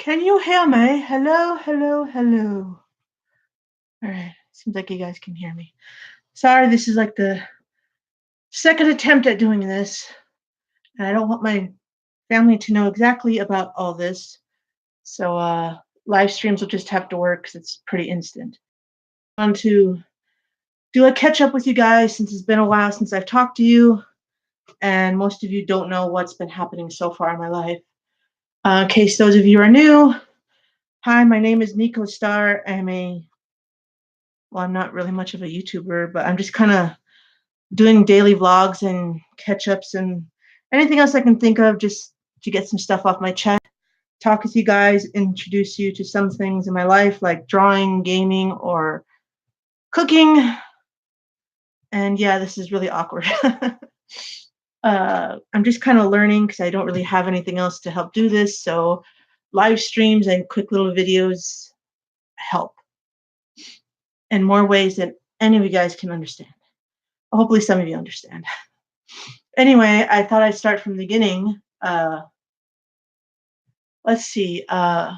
Can you hear me? Hello, hello, hello. All right. Seems like you guys can hear me. Sorry, this is like the second attempt at doing this, and I don't want my family to know exactly about all this. So live streams will just have to work 'cause it's pretty instant. I want to do a catch up with you guys since it's been a while since I've talked to you, and most of you don't know what's been happening so far in my life. In case those of you are new, hi, my name is Nico Star. I'm not really much of a YouTuber, but I'm just kind of doing daily vlogs and catch ups and anything else I can think of just to get some stuff off my chest, talk with you guys, introduce you to some things in my life like drawing, gaming, or cooking. And yeah, this is really awkward. I'm just kind of learning because I don't really have anything else to help do this. So live streams and quick little videos help in more ways than any of you guys can understand. Hopefully, some of you understand. Anyway, I thought I'd start from the beginning. Let's see. The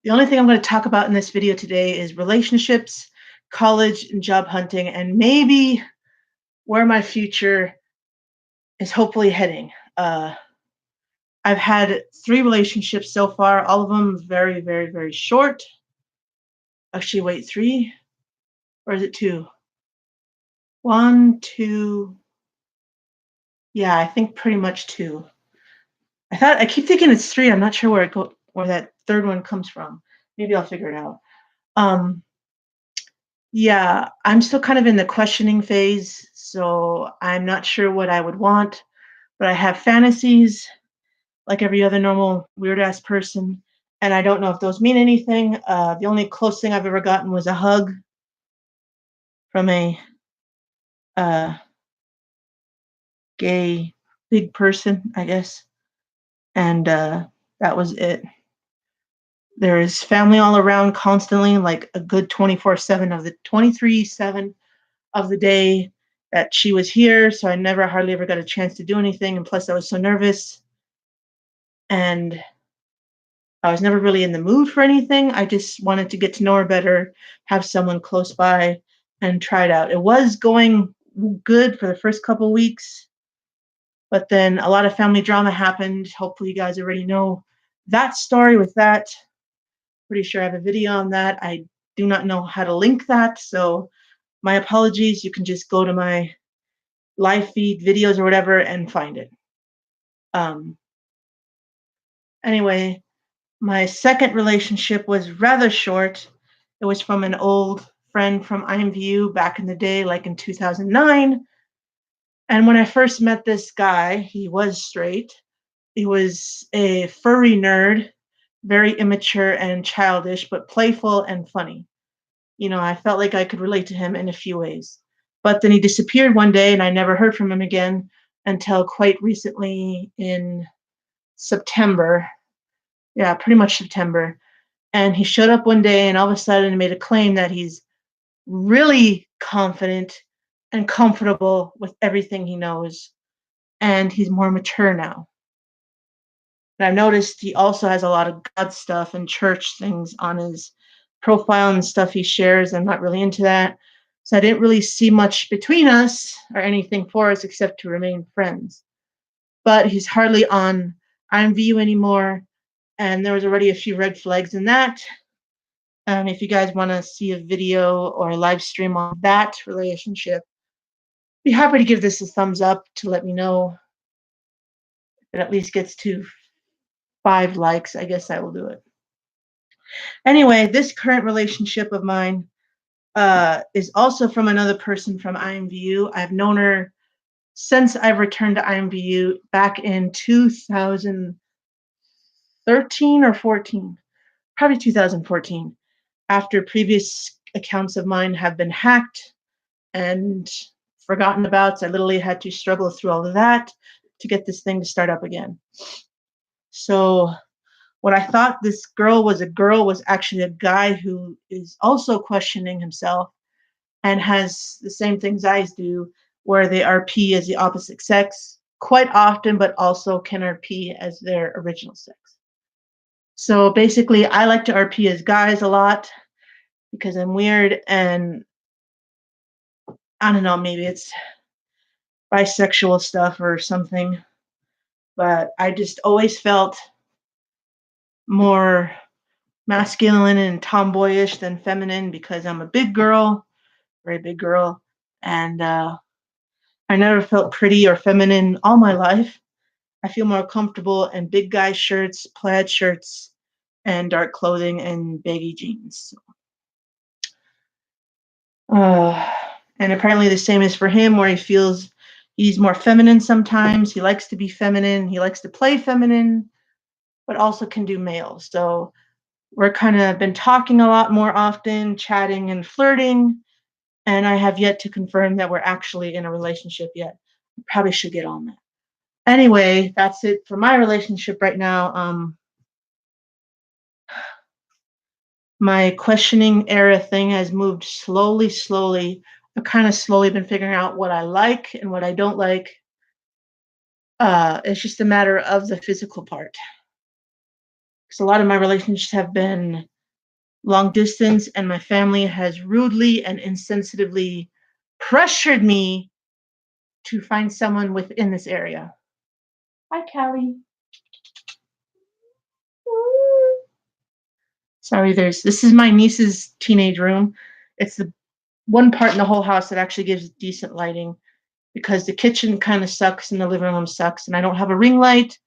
only thing I'm going to talk about in this video today is relationships, college, and job hunting, and maybe where my future is hopefully heading. I've had 3 relationships so far, all of them very, very, very short. Actually, wait, 3? Or is it 2? 1, 2. Yeah, I think pretty much 2. I keep thinking it's 3. I'm not sure where that third one comes from. Maybe I'll figure it out. Um, yeah, I'm still kind of in the questioning phase, so I'm not sure what I would want, but I have fantasies like every other normal weird ass person, and I don't know if those mean anything. The only close thing I've ever gotten was a hug from a uh, gay big person, I guess, and that was it. There is family all around constantly, like a good 24/7 of the 23/7 of the day that she was here, so I never hardly ever got a chance to do anything, and plus I was so nervous, and I was never really in the mood for anything. I just wanted to get to know her better, have someone close by, and try it out. It was going good for the first couple weeks, but then a lot of family drama happened. Hopefully you guys already know that story with that. Pretty sure I have a video on that. I do not know how to link that, so my apologies. You can just go to my live feed videos or whatever and find it. Um, anyway, my second relationship was rather short. It was from an old friend from IMVU back in the day, like in 2009. And when I first met this guy, he was straight. He was a furry nerd, very immature and childish, but playful and funny. I felt like I could relate to him in a few ways. But then he disappeared one day and I never heard from him again until quite recently in September. Yeah, pretty much September. And he showed up one day and all of a sudden made a claim that he's really confident and comfortable with everything he knows. And he's more mature now. And I've noticed he also has a lot of God stuff and church things on his profile and stuff he shares. I'm not really into that. So I didn't really see much between us or anything for us except to remain friends. But he's hardly on IMVU anymore. And there was already a few red flags in that. If you guys want to see a video or a live stream on that relationship, be happy to give this a thumbs up to let me know if it at least gets to 5 likes. I guess I will do it. Anyway, this current relationship of mine is also from another person from IMVU. I've known her since I've returned to IMVU back in 2013 or 14, probably 2014, after previous accounts of mine have been hacked and forgotten about. So I literally had to struggle through all of that to get this thing to start up again. So what I thought this girl was a girl was actually a guy who is also questioning himself and has the same things I do, where they RP as the opposite sex quite often, but also can RP as their original sex. So basically, I like to RP as guys a lot because I'm weird and I don't know, maybe it's bisexual stuff or something, but I just always felt more masculine and tomboyish than feminine because I'm a big girl, very big girl, and I never felt pretty or feminine all my life. I feel more comfortable in big guy shirts, plaid shirts, and dark clothing and baggy jeans. Uh, and apparently the same is for him, where he feels he's more feminine sometimes. He likes to be feminine. He likes to play feminine, but also can do male. So we're kind of been talking a lot more often, chatting and flirting. And I have yet to confirm that we're actually in a relationship yet. Probably should get on that. Anyway, that's it for my relationship right now. My questioning era thing has moved slowly, slowly. I've kind of slowly been figuring out what I like and what I don't like. It's just a matter of the physical part. Because a lot of my relationships have been long distance, and my family has rudely and insensitively pressured me to find someone within this area. Hi, Callie. Sorry, this is my niece's teenage room. It's the one part in the whole house that actually gives decent lighting because the kitchen kind of sucks and the living room sucks, and I don't have a ring light.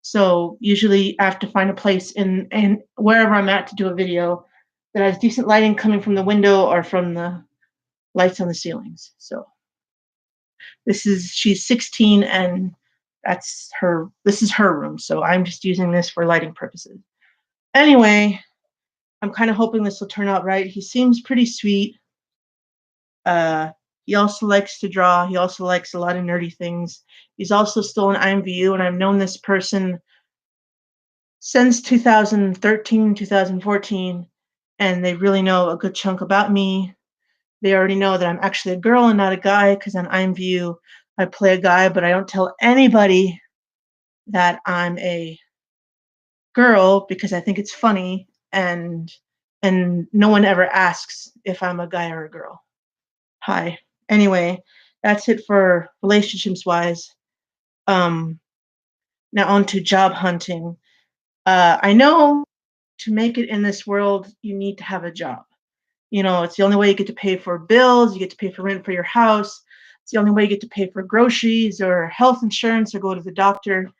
So usually I have to find a place in wherever I'm at to do a video that has decent lighting coming from the window or from the lights on the ceilings. So she's 16 and this is her room. So I'm just using this for lighting purposes. Anyway, I'm kind of hoping this will turn out right. He seems pretty sweet. Uh, he also likes to draw. He also likes a lot of nerdy things. He's also still in IMVU, and I've known this person since 2013, 2014, and they really know a good chunk about me. They already know that I'm actually a girl and not a guy because on IMVU, I play a guy, but I don't tell anybody that I'm a girl because I think it's funny and no one ever asks if I'm a guy or a girl. Hi. Anyway, that's it for relationships wise. Um, Now on to job hunting. I know to make it in this world, you need to have a job. You know, it's the only way you get to pay for bills, you get to pay for rent for your house. It's the only way you get to pay for groceries or health insurance or go to the doctor.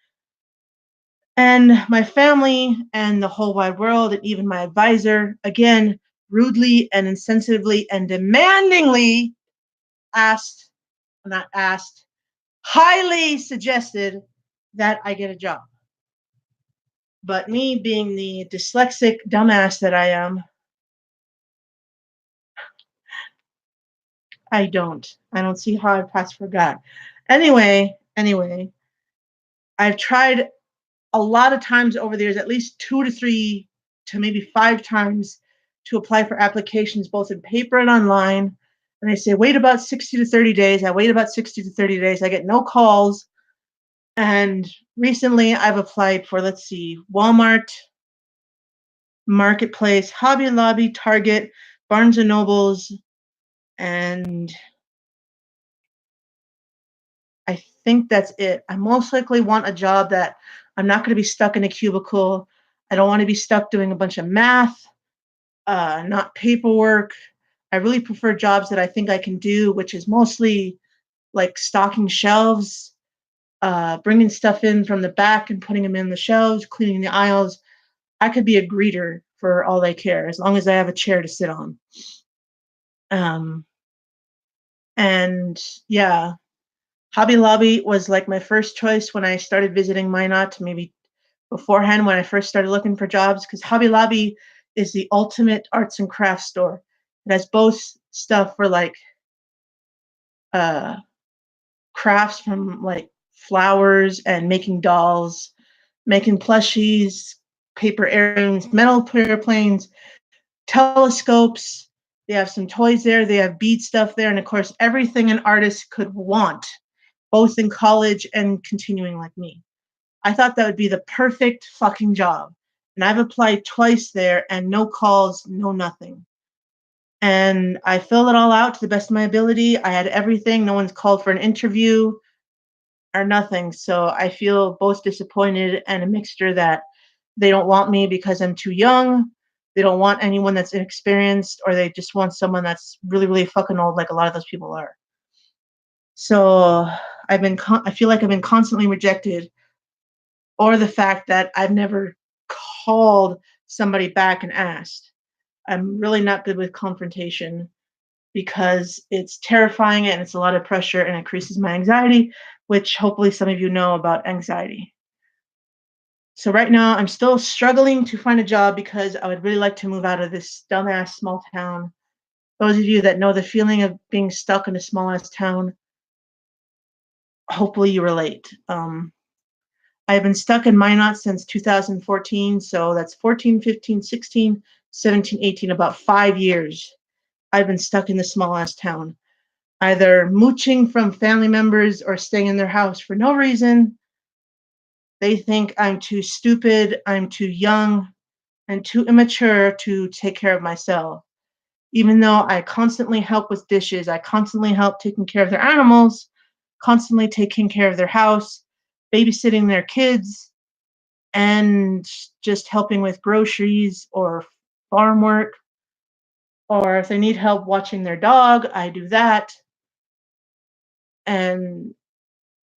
And my family and the whole wide world, and even my advisor, again, rudely and insensitively and demandingly asked, not asked, highly suggested that I get a job. But me being the dyslexic dumbass that I am, I don't. I don't see how I pass for God. Anyway, I've tried a lot of times over the years, at least 2 to 3 to maybe 5 times to apply for applications, both in paper and online. And they say, wait about 60 to 30 days. I wait about 60 to 30 days. I get no calls. And recently I've applied for, let's see, Walmart, Marketplace, Hobby Lobby, Target, Barnes and Nobles, and I think that's it. I most likely want a job that I'm not going to be stuck in a cubicle. I don't want to be stuck doing a bunch of math, not paperwork. I really prefer jobs that I think I can do, which is mostly like stocking shelves, bringing stuff in from the back and putting them in the shelves, cleaning the aisles. I could be a greeter for all they care, as long as I have a chair to sit on. Um, and yeah, Hobby Lobby was like my first choice when I started visiting Minot, maybe beforehand when I first started looking for jobs, because Hobby Lobby is the ultimate arts and crafts store. It has both stuff for like uh, crafts from like flowers and making dolls, making plushies, paper airplanes, metal airplanes, telescopes. They have some toys there. They have bead stuff there, and of course, everything an artist could want, both in college and continuing like me. I thought that would be the perfect fucking job. And I've applied twice there and no calls, no nothing. And I filled it all out to the best of my ability. I had everything. No one's called for an interview or nothing. So I feel both disappointed and a mixture that they don't want me because I'm too young. They don't want anyone that's inexperienced, or they just want someone that's really, really fucking old, like a lot of those people are. So I feel like I've been constantly rejected, or the fact that I've never called somebody back and asked. I'm really not good with confrontation because it's terrifying and it's a lot of pressure and increases my anxiety, which hopefully some of you know about anxiety. So right now I'm still struggling to find a job because I would really like to move out of this dumbass small town. Those of you that know the feeling of being stuck in a small ass town, hopefully you relate. I've been stuck in Minot since 2014, so that's 14, 15, 16, 17, 18, about 5 years. I've been stuck in this small ass town, either mooching from family members or staying in their house for no reason. They think I'm too stupid, I'm too young, and too immature to take care of myself. Even though I constantly help with dishes, I constantly help taking care of their animals, constantly taking care of their house, babysitting their kids, and just helping with groceries or farm work. Or if they need help watching their dog, I do that. And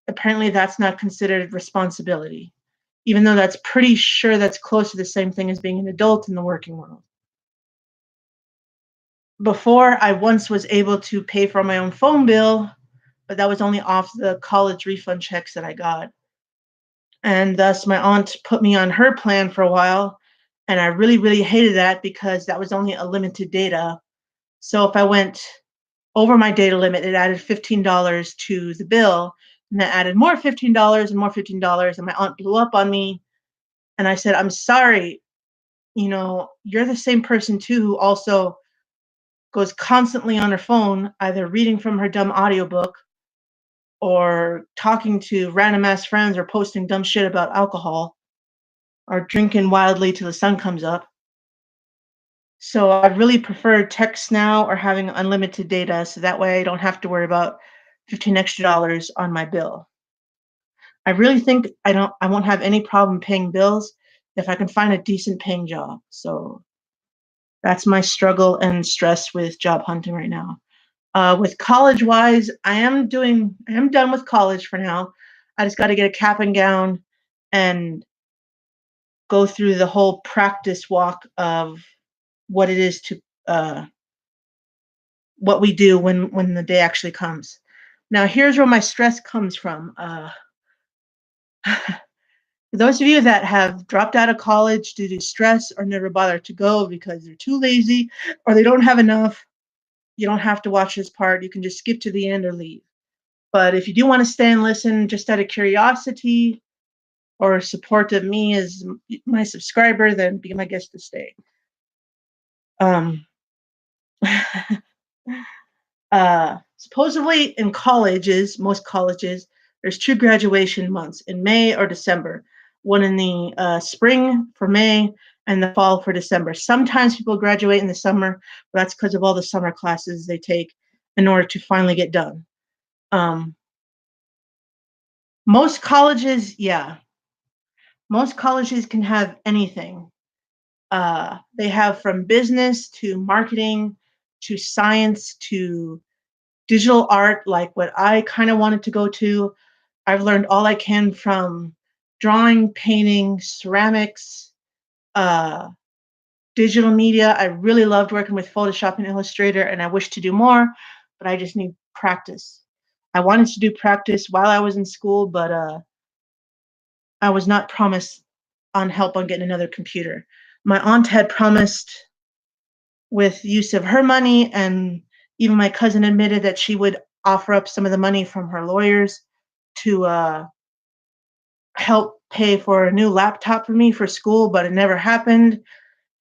apparently that's not considered responsibility, even though that's pretty sure that's close to the same thing as being an adult in the working world. Before, I once was able to pay for my own phone bill, but that was only off the college refund checks that I got. And thus, my aunt put me on her plan for a while. And I really, really hated that because that was only a limited data. So if I went over my data limit, it added $15 to the bill. And that added more $15 and more $15. And my aunt blew up on me. And I said, I'm sorry. You're the same person too who also goes constantly on her phone, either reading from her dumb audiobook or talking to random ass friends or posting dumb shit about alcohol or drinking wildly till the sun comes up. So I really prefer text now or having unlimited data so that way I don't have to worry about 15 extra dollars on my bill. I really think I won't have any problem paying bills if I can find a decent paying job. So that's my struggle and stress with job hunting right now. With college wise, I am done with college for now. I just got to get a cap and gown and go through the whole practice walk of what it is to uh, what we do when the day actually comes. Now, here's where my stress comes from. For those of you that have dropped out of college due to stress or never bothered to go because they're too lazy or they don't have enough, you don't have to watch this part. You can just skip to the end or leave. But if you do want to stay and listen just out of curiosity or support of me as my subscriber, then be my guest to stay. Um, Supposedly in colleges, most colleges, there's two graduation months in May or December. One in the spring for May and the fall for December. Sometimes people graduate in the summer, but that's because of all the summer classes they take in order to finally get done. Um, most colleges, yeah, most colleges can have anything. They have from business to marketing to science to digital art, like what I kind of wanted to go to. I've learned all I can from drawing, painting, ceramics, uh, digital media. I really loved working with Photoshop and Illustrator, and I wish to do more, but I just need practice. I wanted to do practice while I was in school, but I was not promised on help on getting another computer. My aunt had promised with use of her money, and even my cousin admitted that she would offer up some of the money from her lawyers to help pay for a new laptop for me for school, but it never happened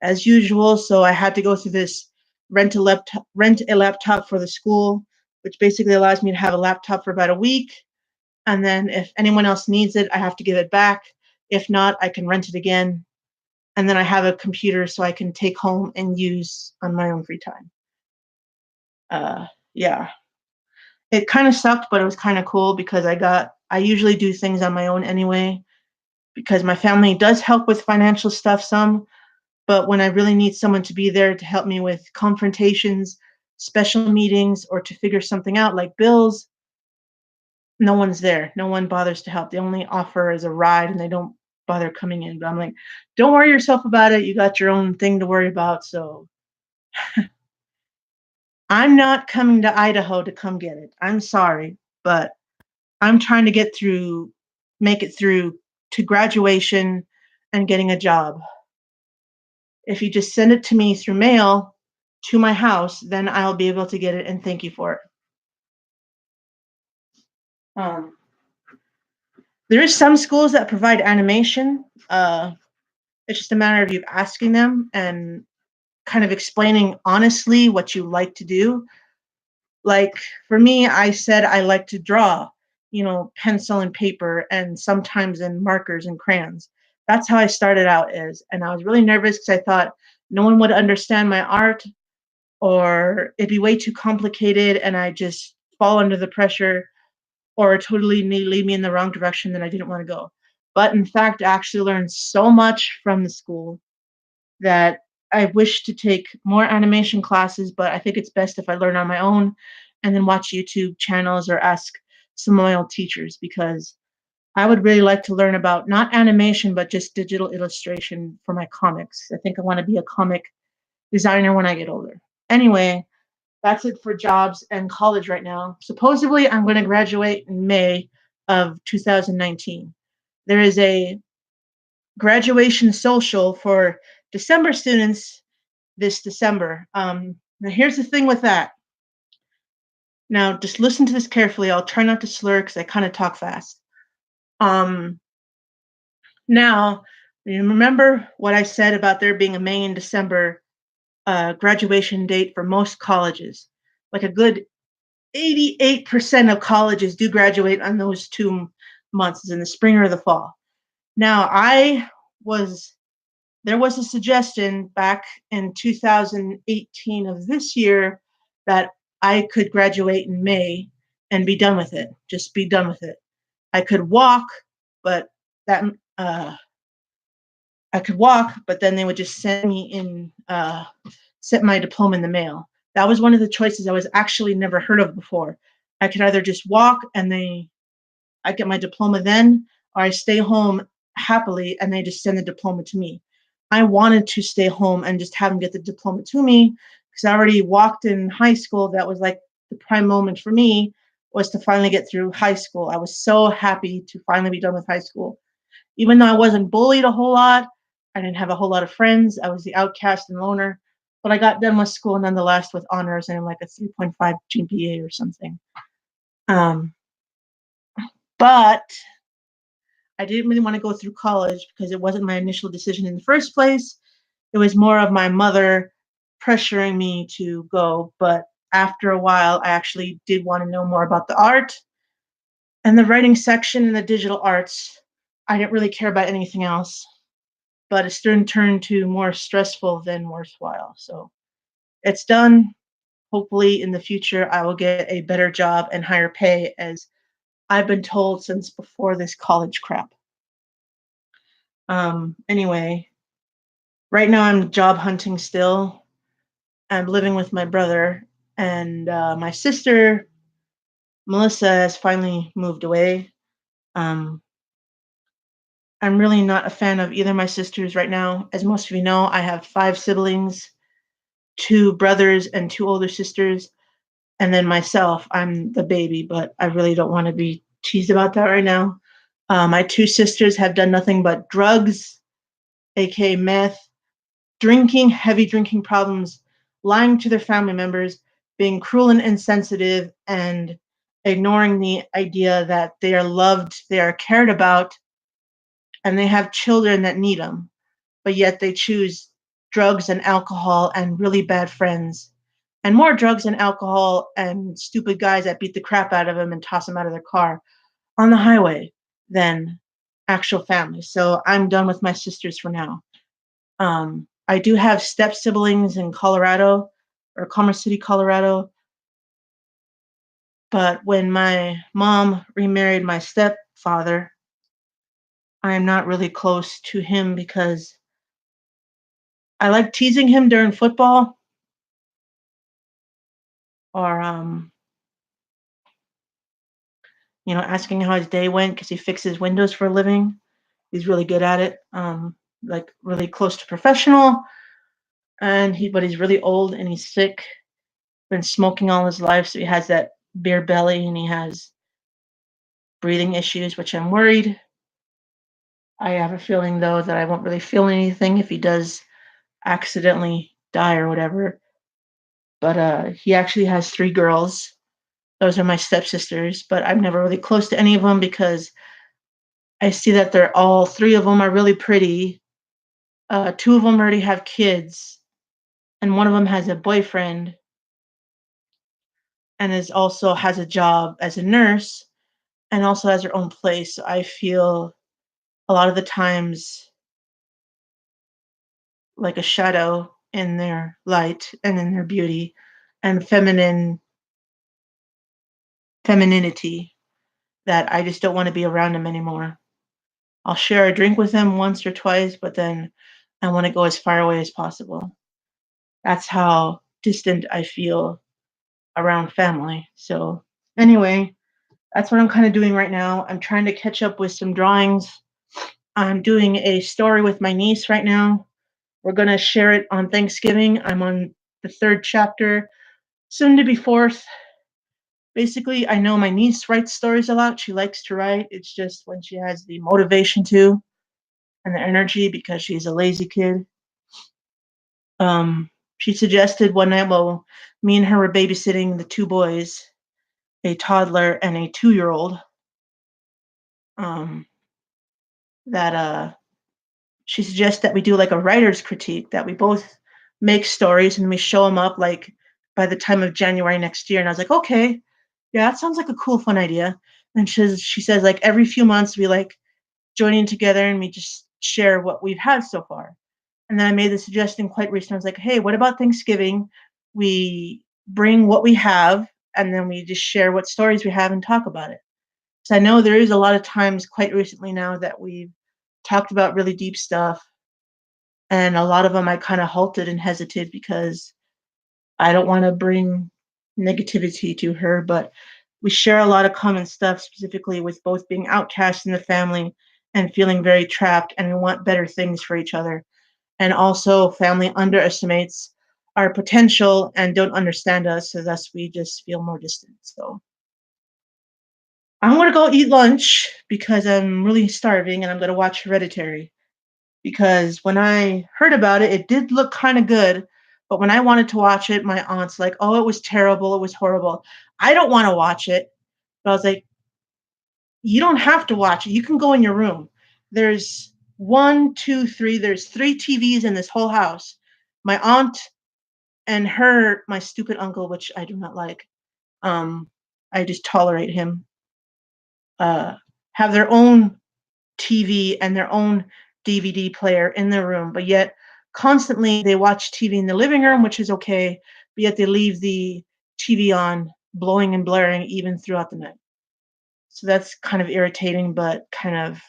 as usual. So I had to go through this rent a laptop for the school, which basically allows me to have a laptop for about a week. And then if anyone else needs it, I have to give it back. If not, I can rent it again. and then I have a computer so I can take home and use on my own free time. Uh, yeah, it kind of sucked, but it was kind of cool because I usually do things on my own anyway because my family does help with financial stuff some, but when I really need someone to be there to help me with confrontations, special meetings, or to figure something out like bills, no one's there. No one bothers to help. They only offer as a ride and they don't bother coming in. But I'm like, don't worry yourself about it. You got your own thing to worry about. So I'm not coming to Idaho to come get it. I'm sorry, but I'm trying to make it through to graduation and getting a job. If you just send it to me through mail to my house, then I'll be able to get it and thank you for it. Um, there is some schools that provide animation. It's just a matter of you asking them and kind of explaining honestly what you like to do. Like for me, I said I like to draw, pencil and paper and sometimes in markers and crayons. That's how I started out as, and I was really nervous because I thought no one would understand my art or it'd be way too complicated and I just fall under the pressure or totally lead me in the wrong direction that I didn't want to go. But in fact, I actually learned so much from the school that I wish to take more animation classes, but I think it's best if I learn on my own and then watch YouTube channels or ask some of my old teachers because I would really like to learn about not animation, but just digital illustration for my comics. I think I want to be a comic designer when I get older. Anyway, that's it for jobs and college right now. Supposedly, I'm going to graduate in May of 2019. There is a graduation social for December students this December. Now, here's the thing with that. Now, just listen to this carefully. I'll try not to slur because I kind of talk fast. Um, now, you remember what I said about there being a May and December graduation date for most colleges? Like a good 88% of colleges do graduate on those 2 months, in the spring or the fall. Now, was there was a suggestion back in 2018 of this year that I could graduate in May and be done with it. Just be done with it. I could walk, but that I could walk, but then they would just send me in, send my diploma in the mail. That was one of the choices I was actually never heard of before. I could either just walk and I get my diploma then, or I stay home happily and they just send the diploma to me. I wanted to stay home and just have them get the diploma to me because I already walked in high school. That was like the prime moment for me was to finally get through high school. I was so happy to finally be done with high school. Even though I wasn't bullied a whole lot, I didn't have a whole lot of friends. I was the outcast and loner, but I got done with school nonetheless with honors and like a 3.5 GPA or something. Um, but I didn't really want to go through college because it wasn't my initial decision in the first place. It was more of my mother pressuring me to go. But after a while, I actually did want to know more about the art and the writing section and the digital arts. I didn't really care about anything else, but it soon turned to more stressful than worthwhile. So it's done. Hopefully, in the future, I will get a better job and higher pay, as I've been told since before this college crap. Anyway, right now I'm job hunting still. I'm living with my brother, and my sister, Melissa, has finally moved away. Um, I'm really not a fan of either of my sisters right now. As most of you know, I have 5 siblings, 2 brothers, and 2 older sisters, and then myself. I'm the baby, but I really don't want to be teased about that right now. My 2 sisters have done nothing but drugs, aka meth, drinking, heavy drinking problems, lying to their family members, being cruel and insensitive, and ignoring the idea that they are loved, they are cared about, and they have children that need them. But yet they choose drugs and alcohol and really bad friends, and more drugs and alcohol and stupid guys that beat the crap out of them and toss them out of their car on the highway than actual family. So I'm done with my sisters for now. I do have step siblings in Colorado or Commerce City, Colorado. But when my mom remarried my stepfather, I am not really close to him because I like teasing him during football or, asking how his day went because he fixes windows for a living. He's really good at it, like really close to professional. But he's really old and he's sick, been smoking all his life. So he has that beer belly and he has breathing issues, which I'm worried. I have a feeling though that I won't really feel anything if he does accidentally die or whatever. But he actually has three girls. Those are my stepsisters, but I'm never really close to any of them because I see that they're all three of them are really pretty. Two of them already have kids, and one of them has a boyfriend and is also has a job as a nurse and also has her own place. So I feel a lot of the times like a shadow in their light and in their beauty and femininity that I just don't want to be around them anymore. I'll share a drink with them once or twice, but then I want to go as far away as possible. That's how distant I feel around family. So, anyway, that's what I'm kind of doing right now. I'm trying to catch up with some drawings. I'm doing a story with my niece right now. We're going to share it on Thanksgiving. I'm on the third chapter, soon to be fourth. Basically, I know my niece writes stories a lot. She likes to write. It's just when she has the motivation to and the energy because she's a lazy kid. She suggested one night while me and her were babysitting the two boys, a toddler and a 2-year old, um, that she suggests that we do like a writer's critique, that we both make stories and we show them up like by the time of January next year. And I was like, okay, yeah, that sounds like a cool, fun idea. And she says like every few months we like join in together and we just share what we've had so far. And then I made the suggestion quite recently. I was like, hey, what about Thanksgiving? We bring what we have and then we just share what stories we have and talk about it. So I know there is a lot of times quite recently now that we've talked about really deep stuff. And a lot of them I kind of halted and hesitated because I don't want to bring negativity to her. But we share a lot of common stuff, specifically with both being outcast in the family and feeling very trapped. And we want better things for each other. And also, family underestimates our potential and don't understand us, so thus we just feel more distant. So I'm gonna go eat lunch because I'm really starving, and I'm gonna watch Hereditary. Because when I heard about it, it did look kind of good, but when I wanted to watch it, my aunt's like, "Oh, it was terrible. It was horrible." I don't want to watch it, but I was like, "You don't have to watch it. You can go in your room. There's one, two, three. There's three TVs in this whole house. My aunt and my stupid uncle, which I do not like, um, I just tolerate him, uh, have their own TV and their own DVD player in their room, but yet constantly they watch TV in the living room, which is okay, but yet they leave the TV on, blowing and blaring even throughout the night. So that's kind of irritating, but kind of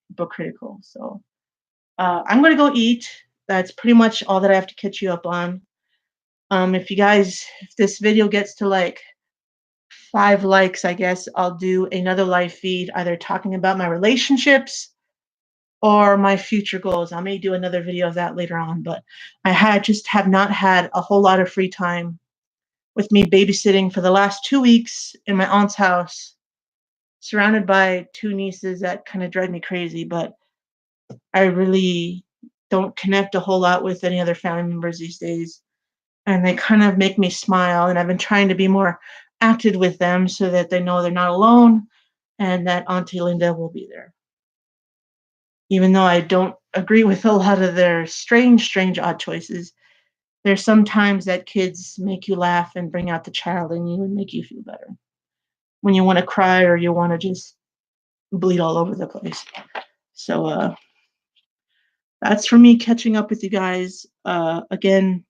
hypocritical. So I'm gonna go eat. That's pretty much all that I have to catch you up on. If this video gets to like 5 likes, I guess I'll do another live feed, either talking about my relationships or my future goals. I may do another video of that later on, but have not had a whole lot of free time with me babysitting for the last 2 weeks in my aunt's house, surrounded by two nieces that kind of drive me crazy, but I really don't connect a whole lot with any other family members these days. And they kind of make me smile. And I've been trying to be more active with them so that they know they're not alone and that Auntie Linda will be there. Even though I don't agree with a lot of their strange, odd choices, there's sometimes that kids make you laugh and bring out the child in you and make you feel better when you want to cry or you want to just bleed all over the place. So that's for me catching up with you guys. Again,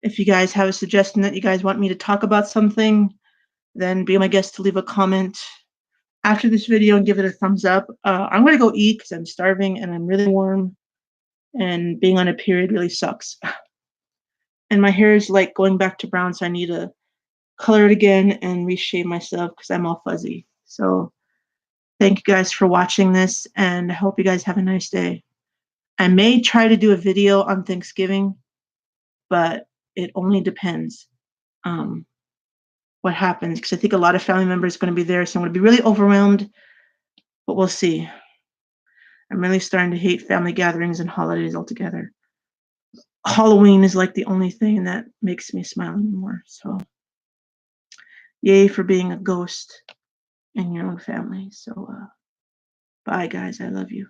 if you guys have a suggestion that you guys want me to talk about something, then be my guest to leave a comment after this video and give it a thumbs up. I'm gonna go eat because I'm starving and I'm really warm, and being on a period really sucks. And my hair is like going back to brown, so I need to color it again and reshave myself because I'm all fuzzy. So thank you guys for watching this, and I hope you guys have a nice day. I may try to do a video on Thanksgiving, but it only depends um, what happens, because I think a lot of family members are going to be there, so I'm going to be really overwhelmed, but we'll see. I'm really starting to hate family gatherings and holidays altogether. Halloween is like the only thing that makes me smile anymore. So, yay for being a ghost in your own family. So, bye, guys. I love you.